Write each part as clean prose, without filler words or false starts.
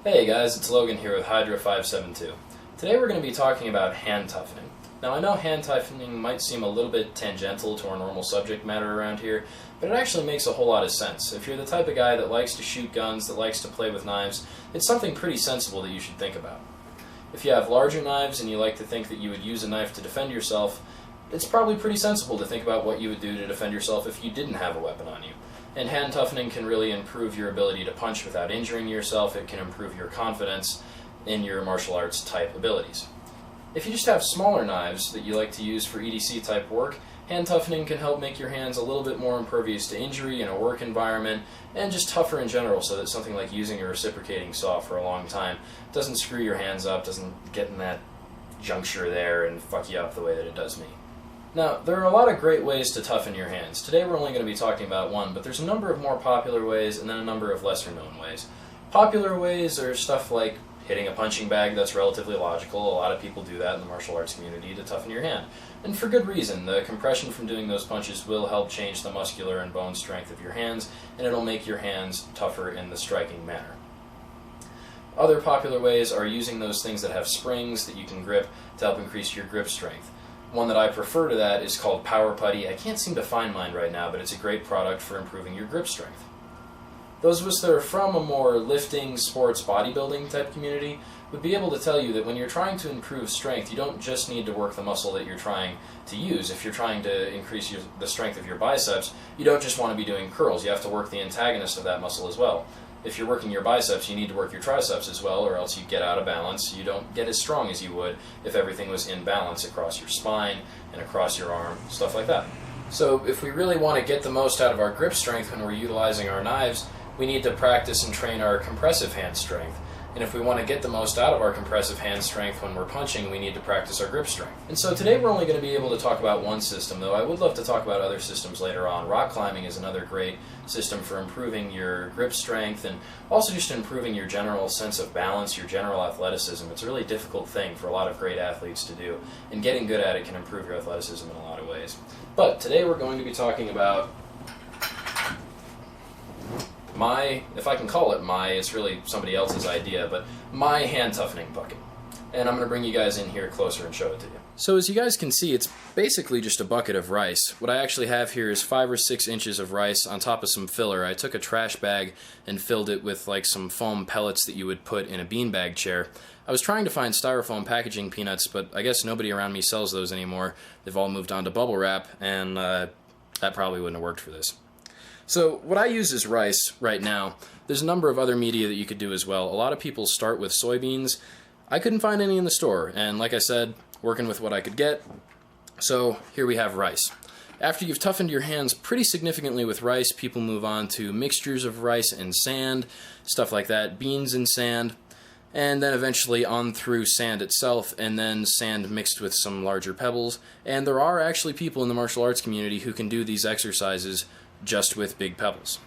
Hey guys, it's Logan here with Hydra572. Today we're going to be talking about hand toughening. Now I know hand toughening might seem a little bit tangential to our normal subject matter around here, but it actually makes a whole lot of sense. If you're the type of guy that likes to shoot guns, that likes to play with knives, it's something pretty sensible that you should think about. If you have larger knives and you like to think that you would use a knife to defend yourself, it's probably pretty sensible to think about what you would do to defend yourself if you didn't have a weapon on you. And hand toughening can really improve your ability to punch without injuring yourself. It can improve your confidence in your martial arts type abilities. If you just have smaller knives that you like to use for EDC type work, hand toughening can help make your hands a little bit more impervious to injury in a work environment and just tougher in general, so that something like using a reciprocating saw for a long time doesn't screw your hands up, doesn't get in that juncture there and fuck you up the way that it does me. Now, there are a lot of great ways to toughen your hands. Today we're only going to be talking about one, but there's a number of more popular ways and then a number of lesser known ways. Popular ways are stuff like hitting a punching bag. That's relatively logical. A lot of people do that in the martial arts community to toughen your hand. And for good reason. The compression from doing those punches will help change the muscular and bone strength of your hands, and it'll make your hands tougher in the striking manner. Other popular ways are using those things that have springs that you can grip to help increase your grip strength. One that I prefer to that is called Power Putty. I can't seem to find mine right now, but it's a great product for improving your grip strength. Those of us that are from a more lifting, sports, bodybuilding type community would be able to tell you that when you're trying to improve strength, you don't just need to work the muscle that you're trying to use. If you're trying to increase the strength of your biceps, you don't just want to be doing curls. You have to work the antagonist of that muscle as well. If you're working your biceps, you need to work your triceps as well, or else you get out of balance. You don't get as strong as you would if everything was in balance across your spine and across your arm, stuff like that. So if we really want to get the most out of our grip strength when we're utilizing our knives, we need to practice and train our compressive hand strength. And if we want to get the most out of our compressive hand strength when we're punching, we need to practice our grip strength. And so today we're only going to be able to talk about one system, though I would love to talk about other systems later on. Rock climbing is another great system for improving your grip strength and also just improving your general sense of balance, your general athleticism. It's a really difficult thing for a lot of great athletes to do, and getting good at it can improve your athleticism in a lot of ways. But today we're going to be talking about if I can call it it's really somebody else's idea, but my hand toughening bucket. And I'm going to bring you guys in here closer and show it to you. So as you guys can see, it's basically just a bucket of rice. What I actually have here is 5 or 6 inches of rice on top of some filler. I took a trash bag and filled it with like some foam pellets that you would put in a beanbag chair. I was trying to find styrofoam packaging peanuts, but I guess nobody around me sells those anymore. They've all moved on to bubble wrap, and that probably wouldn't have worked for this. So what I use is rice right now. There's a number of other media that you could do as well. A lot of people start with soybeans. I couldn't find any in the store, and like I said, working with what I could get. So here we have rice. After you've toughened your hands pretty significantly with rice, people move on to mixtures of rice and sand, stuff like that, beans and sand, and then eventually on through sand itself, and then sand mixed with some larger pebbles. And there are actually people in the martial arts community who can do these exercises just with big pebbles.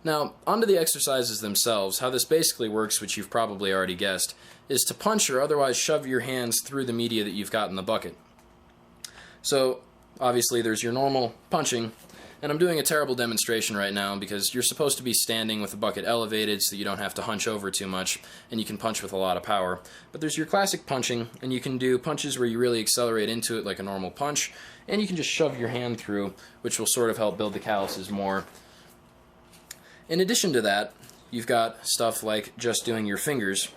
Now, onto the exercises themselves. How this basically works, which you've probably already guessed, is to punch or otherwise shove your hands through the media that you've got in the bucket. So, obviously there's your normal punching, and I'm doing a terrible demonstration right now because you're supposed to be standing with the bucket elevated so that you don't have to hunch over too much, and you can punch with a lot of power. But there's your classic punching, and you can do punches where you really accelerate into it like a normal punch, and you can just shove your hand through, which will sort of help build the calluses more. In addition to that, you've got stuff like just doing your fingers,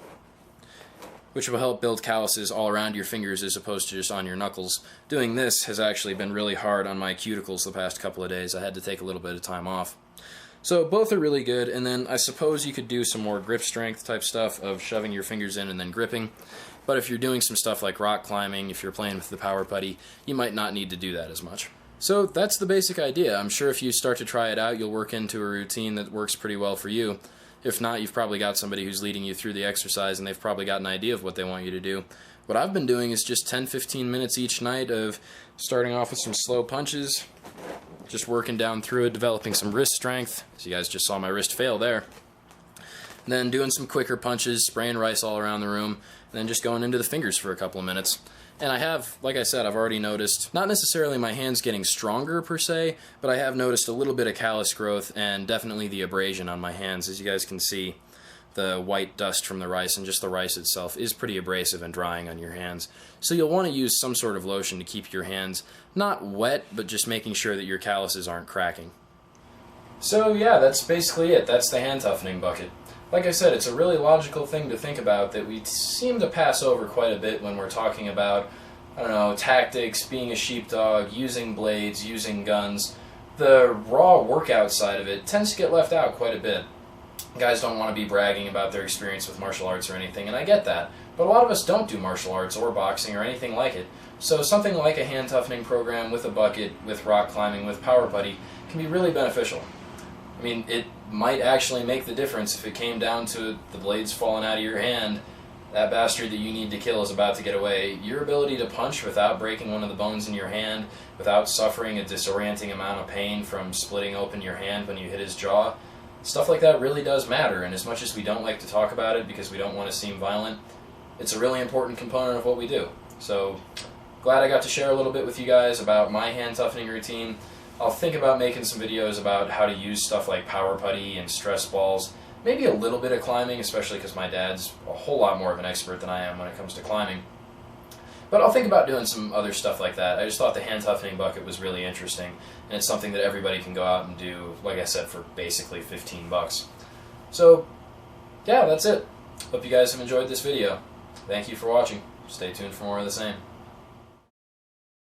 which will help build calluses all around your fingers as opposed to just on your knuckles. Doing this has actually been really hard on my cuticles the past couple of days. I had to take a little bit of time off. So both are really good, and then I suppose you could do some more grip strength type stuff of shoving your fingers in and then gripping. But if you're doing some stuff like rock climbing, if you're playing with the Power Putty, you might not need to do that as much. So that's the basic idea. I'm sure if you start to try it out, you'll work into a routine that works pretty well for you. If not, you've probably got somebody who's leading you through the exercise, and they've probably got an idea of what they want you to do. What I've been doing is just 10-15 minutes each night of starting off with some slow punches, just working down through it, developing some wrist strength. So you guys just saw my wrist fail there. And then doing some quicker punches, spraying rice all around the room, and then just going into the fingers for a couple of minutes. And I have, like I said, I've already noticed, not necessarily my hands getting stronger per se, but I have noticed a little bit of callus growth and definitely the abrasion on my hands, as you guys can see. the white dust from the rice, and just the rice itself is pretty abrasive and drying on your hands. So you'll want to use some sort of lotion to keep your hands not wet, but just making sure that your calluses aren't cracking. So yeah, that's basically it. That's the hand toughening bucket. Like I said, it's a really logical thing to think about that we seem to pass over quite a bit when we're talking about, I don't know, tactics, being a sheepdog, using blades, using guns. The raw workout side of it tends to get left out quite a bit. Guys don't want to be bragging about their experience with martial arts or anything, and I get that. But a lot of us don't do martial arts or boxing or anything like it. So something like a hand toughening program with a bucket, with rock climbing, with power putty can be really beneficial. I mean, it might actually make the difference if it came down to the blades falling out of your hand. That bastard that you need to kill is about to get away. Your ability to punch without breaking one of the bones in your hand, without suffering a disorienting amount of pain from splitting open your hand when you hit his jaw, stuff like that really does matter. And as much as we don't like to talk about it because we don't want to seem violent, it's a really important component of what we do. So, glad I got to share a little bit with you guys about my hand toughening routine. I'll think about making some videos about how to use stuff like power putty and stress balls. Maybe a little bit of climbing, especially because my dad's a whole lot more of an expert than I am when it comes to climbing. But I'll think about doing some other stuff like that. I just thought the hand toughening bucket was really interesting, and it's something that everybody can go out and do, like I said, for basically $15. So, yeah, that's it. Hope you guys have enjoyed this video. Thank you for watching. Stay tuned for more of the same.